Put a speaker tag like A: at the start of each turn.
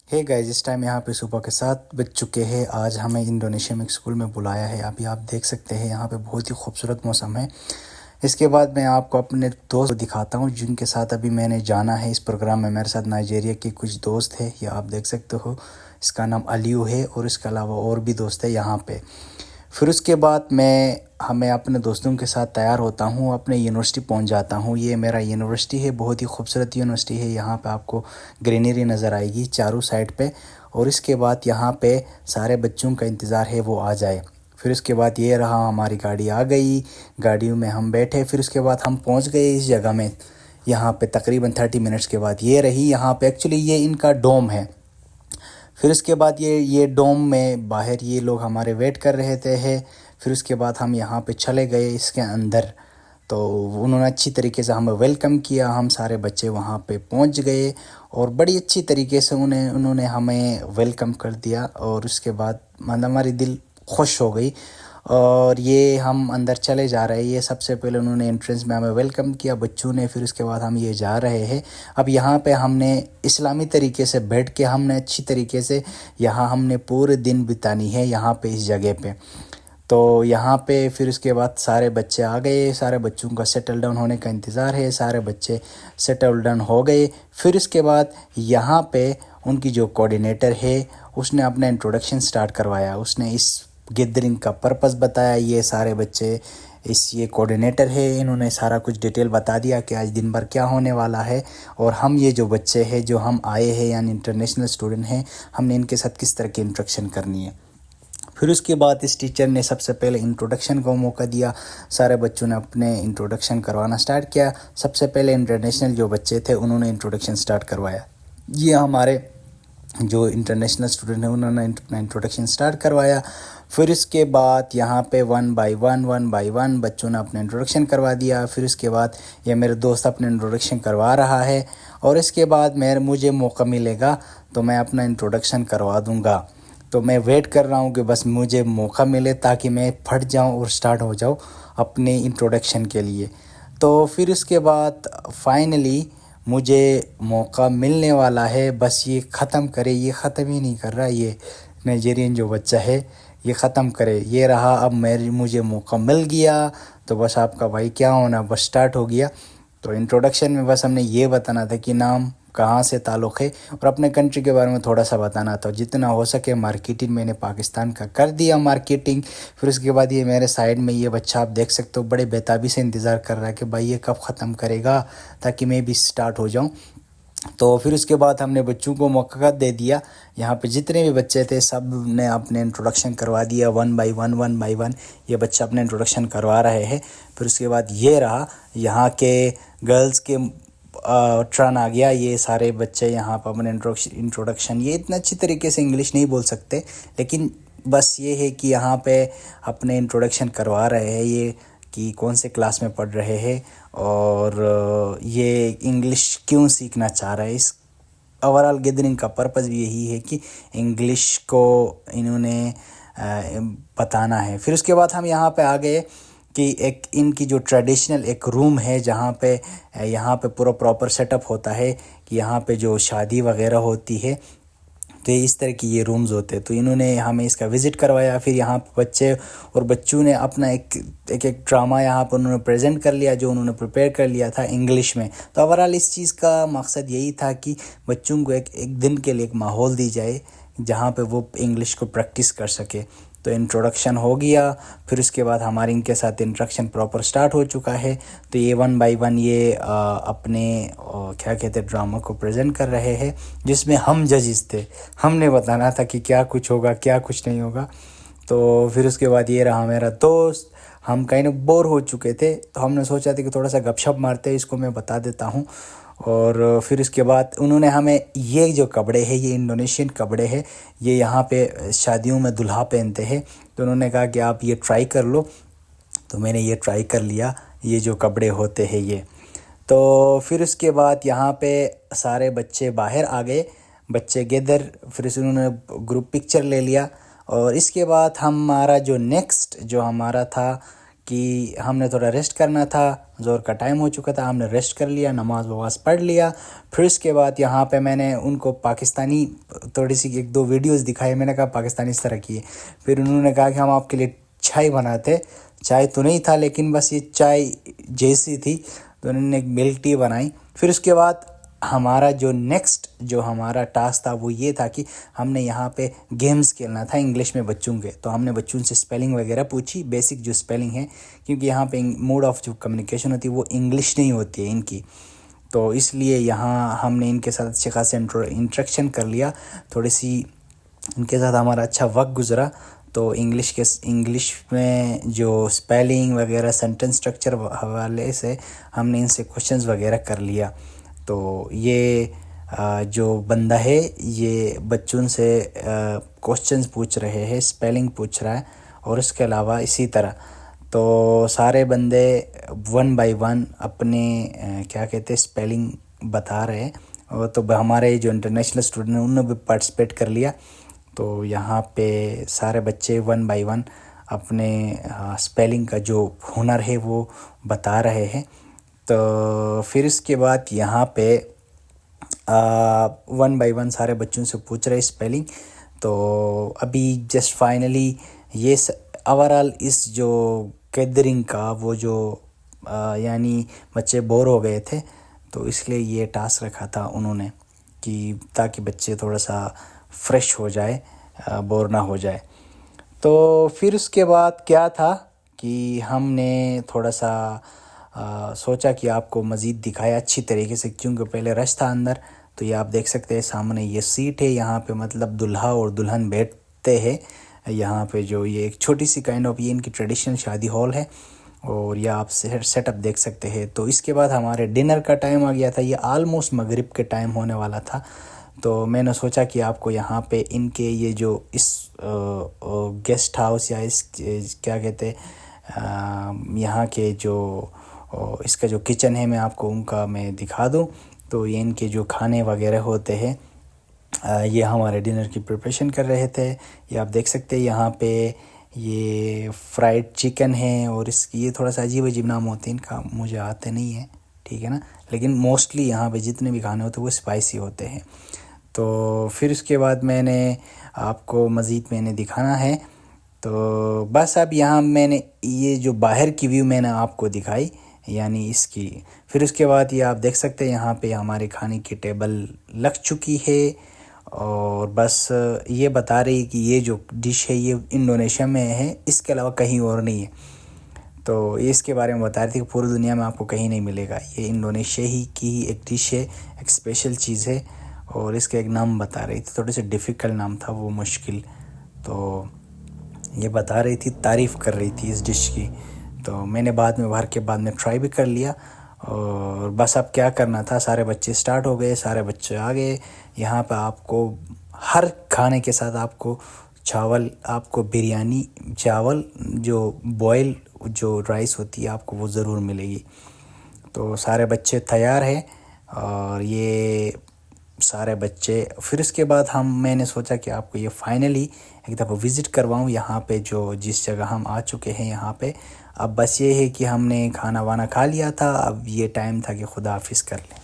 A: Hey guys, इस time यहाँ पे सुबह के 7 बज चुके हैं। आज हमें इंडोनेशिया में एक स्कूल में बुलाया है। अभी आप देख सकते हैं यहाँ पे बहुत ही खूबसूरत मौसम है। इसके बाद मैं आपको अपने दोस्त को दिखाता हूँ जिनके साथ अभी मैंने जाना है इस प्रोग्राम में। मेरे साथ नाइजीरिया के कुछ दोस्त हैं, ये आप देख सकते हो। इसका नाम अलियू है और इसके अलावा और भी दोस्त है यहाँ पे। फिर उसके बाद मैं अपने दोस्तों के साथ तैयार होता हूँ, अपने यूनिवर्सिटी पहुँच जाता हूँ। ये मेरा यूनिवर्सिटी है, बहुत ही खूबसूरत यूनिवर्सिटी है। यहाँ पे आपको ग्रीनरी नज़र आएगी चारों साइड पे। और इसके बाद यहाँ पे सारे बच्चों का इंतज़ार है वो आ जाए। फिर उसके बाद ये रहा, हमारी गाड़ी आ गई, गाड़ियों में हम बैठे। फिर उसके बाद हम पहुँच गए इस जगह में। यहाँ पे तकरीबन 30 मिनट्स के बाद ये रही। यहाँ पे एक्चुअली ये इनका डोम है। फिर उसके बाद ये डोम में बाहर ये लोग हमारे वेट कर रहे थे है। फिर उसके बाद हम यहाँ पे चले गए इसके अंदर, तो उन्होंने अच्छी तरीके से हमें वेलकम किया। हम सारे बच्चे वहाँ पे पहुँच गए और बड़ी अच्छी तरीके से उन्होंने हमें वेलकम कर दिया। और उसके बाद मतलब हमारी दिल खुश हो गई। और ये हम अंदर चले जा रहे हैं। ये सबसे पहले उन्होंने एंट्रेंस में हमें वेलकम किया बच्चों ने। फिर उसके बाद हम ये जा रहे हैं। अब यहाँ पे हमने इस्लामी तरीके से बैठ के हमने अच्छी तरीके से यहाँ हमने पूरे दिन बितानी है यहाँ पे इस जगह पे। तो यहाँ पे फिर उसके बाद सारे बच्चे आ गए। सारे बच्चों का सेटल डाउन होने का इंतज़ार है। सारे बच्चे सेटल डाउन हो गए। फिर इसके बाद यहाँ पे उनकी जो कोऑर्डिनेटर है उसने अपना इंट्रोडक्शन स्टार्ट करवाया। उसने इस गैदरिंग का पर्पस बताया। ये सारे बच्चे ये कोऑर्डिनेटर है, इन्होंने सारा कुछ डिटेल बता दिया कि आज दिन भर क्या होने वाला है। और हम ये जो बच्चे हैं जो हम आए हैं यानी इंटरनेशनल स्टूडेंट हैं, हमने इनके साथ किस तरह की इंट्रैक्शन करनी है। फिर उसके बाद इस टीचर ने सबसे पहले इंट्रोडक्शन का मौका दिया। सारे बच्चों ने अपने इंट्रोडक्शन करवाना स्टार्ट किया। सबसे पहले इंटरनेशनल जो बच्चे थे उन्होंने इंट्रोडक्शन स्टार्ट करवाया। ये हमारे जो इंटरनेशनल स्टूडेंट हैं उन्होंने अपना इंट्रोडक्शन स्टार्ट करवाया। फिर इसके बाद यहाँ पे वन बाय वन बच्चों ने अपना इंट्रोडक्शन करवा दिया। फिर उसके बाद ये मेरे दोस्त अपना इंट्रोडक्शन करवा रहा है। और इसके बाद मुझे मौका मिलेगा तो मैं अपना इंट्रोडक्शन करवा दूँगा। तो मैं वेट कर रहा हूँ कि बस मुझे मौका मिले ताकि मैं फट जाऊँ और स्टार्ट हो जाऊँ अपने इंट्रोडक्शन के लिए। तो फिर उसके बाद फाइनली मुझे मौका मिलने वाला है। बस ये ख़त्म करे, ये ख़त्म ही नहीं कर रहा। ये नाइजीरियन जो बच्चा है ये ख़त्म करे। ये रहा, अब मुझे मौका मिल गया तो बस आपका भाई क्या होना बस स्टार्ट हो गया। तो इंट्रोडक्शन में बस हमने ये बताना था कि नाम, कहाँ से ताल्लुक़ है और अपने कंट्री के बारे में थोड़ा सा बताना था। जितना हो सके मार्केटिंग मैंने पाकिस्तान का कर दिया मार्केटिंग। फिर उसके बाद ये मेरे साइड में ये बच्चा आप देख सकते हो बड़े बेताबी से इंतज़ार कर रहा है कि भाई ये कब ख़त्म करेगा ताकि मैं भी स्टार्ट हो जाऊँ। तो फिर उसके बाद हमने बच्चों को मौका दे दिया। यहाँ पे जितने भी बच्चे थे सब ने अपने इंट्रोडक्शन करवा दिया वन बाय वन। ये बच्चा अपने इंट्रोडक्शन करवा रहे हैं। फिर उसके बाद ये रहा यहाँ के गर्ल्स के टर्न आ गया। ये सारे बच्चे यहाँ पर अपने इंट्रोडक्शन, ये इतना अच्छी तरीके से इंग्लिश नहीं बोल सकते लेकिन बस ये है कि यहाँ पे अपने इंट्रोडक्शन करवा रहे हैं ये कि कौन से क्लास में पढ़ रहे हैं और ये इंग्लिश क्यों सीखना चाह रहे हैं। इस ओवरऑल गैदरिंग का पर्पस भी यही है कि इंग्लिश को इन्होंने बताना है। फिर उसके बाद हम यहाँ पे आ गए कि एक इनकी जो ट्रेडिशनल एक रूम है जहाँ पे यहाँ पे पूरा प्रॉपर सेटअप होता है कि यहाँ पे जो शादी वगैरह होती है तो इस तरह की ये रूम्स होते हैं। तो इन्होंने हमें इसका विज़िट करवाया। फिर यहाँ पे बच्चे और बच्चों ने अपना एक ड्रामा यहाँ पर उन्होंने प्रेजेंट कर लिया जो उन्होंने प्रिपेयर कर लिया था इंग्लिश में। तो ओवरऑल इस चीज़ का मकसद यही था कि बच्चों को एक दिन के लिए एक माहौल दी जाए जहाँ पे वो इंग्लिश को प्रैक्टिस कर सके। तो इंट्रोडक्शन हो गया। फिर उसके बाद हमारे इनके साथ इंट्रैक्शन प्रॉपर स्टार्ट हो चुका है। तो ये वन बाय वन ये अपने क्या कहते हैं ड्रामा को प्रेजेंट कर रहे हैं जिसमें हम जजेस थे। हमने बताना था कि क्या कुछ होगा क्या कुछ नहीं होगा। तो फिर उसके बाद ये रहा मेरा दोस्त। हम कहीं बोर हो चुके थे तो हमने सोचा था कि थोड़ा सा गपशप मारते हैं, इसको मैं बता देता हूँ। और फिर उसके बाद उन्होंने हमें ये जो कपड़े हैं ये इंडोनेशियन कपड़े हैं, ये यहाँ पे शादियों में दुल्हा पहनते हैं। तो उन्होंने कहा कि आप ये ट्राई कर लो। तो मैंने ये ट्राई कर लिया, ये जो कपड़े होते हैं ये। तो फिर उसके बाद यहाँ पे सारे बच्चे बाहर आ गए, बच्चे गैदर। फिर से उन्होंने ग्रुप पिक्चर ले लिया। और इसके बाद हमारा जो नेक्स्ट जो हमारा था कि हमने थोड़ा रेस्ट करना था, ज़ोर का टाइम हो चुका था, हमने रेस्ट कर लिया, नमाज वमाज पढ़ लिया। फिर इसके बाद यहाँ पे मैंने उनको पाकिस्तानी थोड़ी सी 1-2 वीडियोस दिखाए। मैंने कहा पाकिस्तानी इस तरह की है। फिर उन्होंने कहा कि हम आपके लिए चाय बनाते। चाय तो नहीं था लेकिन बस ये चाय जैसी थी, तो उन्होंने एक मिल्क टी बनाई। फिर उसके बाद हमारा जो नेक्स्ट जो हमारा टास्क था वो ये था कि हमने यहाँ पे गेम्स खेलना था इंग्लिश में बच्चों के। तो हमने बच्चों से स्पेलिंग वगैरह पूछी, बेसिक जो स्पेलिंग है, क्योंकि यहाँ पे मोड ऑफ जो कम्युनिकेशन होती है वो इंग्लिश नहीं होती है इनकी। तो इसलिए यहाँ हमने इनके साथ अच्छे खासे इंट्रैक्शन कर लिया, थोड़ी सी इनके साथ हमारा अच्छा वक्त गुजरा। तो इंग्लिश में जो स्पेलिंग वगैरह सेंटेंस स्ट्रक्चर हवाले से हमने इनसे क्वेश्चंस वगैरह कर लिया। तो ये जो बंदा है ये बच्चों से क्वेश्चंस पूछ रहे हैं, स्पेलिंग पूछ रहा है, और इसके अलावा इसी तरह तो सारे बंदे 1 बाय 1 अपने क्या कहते हैं स्पेलिंग बता रहे हैं। और तो हमारे जो इंटरनेशनल स्टूडेंट हैं उन्होंने भी पार्टिसिपेट कर लिया। तो यहाँ पे सारे बच्चे 1 बाय 1 अपने स्पेलिंग का जो हुनर है वो बता रहे हैं। तो फिर इसके बाद यहाँ पे 1 बाय 1 सारे बच्चों से पूछ रहे स्पेलिंग। तो अभी जस्ट फाइनली ये ओवरऑल इस जो गैदरिंग का वो जो यानी बच्चे बोर हो गए थे, तो इसलिए ये टास्क रखा था उन्होंने कि ताकि बच्चे थोड़ा सा फ्रेश हो जाए, बोर ना हो जाए। तो फिर उसके बाद क्या था कि हमने थोड़ा सा सोचा कि आपको मज़ीद दिखाया अच्छी तरीके से, क्योंकि पहले रश था अंदर। तो ये आप देख सकते हैं सामने ये सीट है, यहाँ पे मतलब दुल्हा और दुल्हन बैठते हैं यहाँ पे। जो ये एक छोटी सी काइंड ऑफ ये इनकी ट्रेडिशनल शादी हॉल है, और ये आप सेटअप देख सकते हैं। तो इसके बाद हमारे डिनर का टाइम आ गया था, ये आलमोस्ट मगरिब के टाइम होने वाला था। तो मैंने सोचा कि आपको यहाँ पे इनके ये जो इस गेस्ट हाउस या इस क्या कहते यहाँ के जो इसका जो किचन है मैं आपको उनका मैं दिखा दूँ। तो ये इनके जो खाने वगैरह होते हैं, ये हमारे डिनर की प्रिपरेशन कर रहे थे। ये आप देख सकते हैं यहाँ पे ये फ्राइड चिकन है, और इसकी ये थोड़ा सा अजीब नाम होते हैं इनका, मुझे आते नहीं है, ठीक है ना, लेकिन मोस्टली यहाँ पे जितने भी खाने होते हैं वो स्पाइसी होते हैं। तो फिर उसके बाद मैंने आपको मज़ीद मैंने दिखाना है। तो बस अब यहाँ मैंने ये जो बाहर की व्यू मैंने आपको दिखाई यानी इसकी। फिर उसके बाद ये आप देख सकते हैं यहाँ पे हमारे खाने की टेबल लग चुकी है, और बस ये बता रही है कि ये जो डिश है ये इंडोनेशिया में है, इसके अलावा कहीं और नहीं है। तो ये इसके बारे में बता रही थी कि पूरी दुनिया में आपको कहीं नहीं मिलेगा, ये इंडोनेशिया ही की एक डिश है, एक स्पेशल चीज़ है। और इसका एक नाम बता रही थी, थोड़े से डिफ़िकल्ट नाम था वो, मुश्किल। तो ये बता रही थी, तारीफ़ कर रही थी इस डिश की। तो मैंने बाद में बाहर के बाद में ट्राई भी कर लिया। और बस अब क्या करना था, सारे बच्चे स्टार्ट हो गए, सारे बच्चे आ गए। यहाँ पर आपको हर खाने के साथ आपको चावल, आपको बिरयानी चावल जो बॉयल जो राइस होती है आपको वो ज़रूर मिलेगी। तो सारे बच्चे तैयार हैं, और ये सारे बच्चे फिर इसके बाद मैंने सोचा कि आपको ये फाइनली एक दफ़ा विज़िट करवाऊँ यहाँ पे, जो जिस जगह हम आ चुके हैं यहाँ पे। अब बस ये है कि हमने खाना वाना खा लिया था, अब ये टाइम था कि खुदा हाफिज़ कर लें।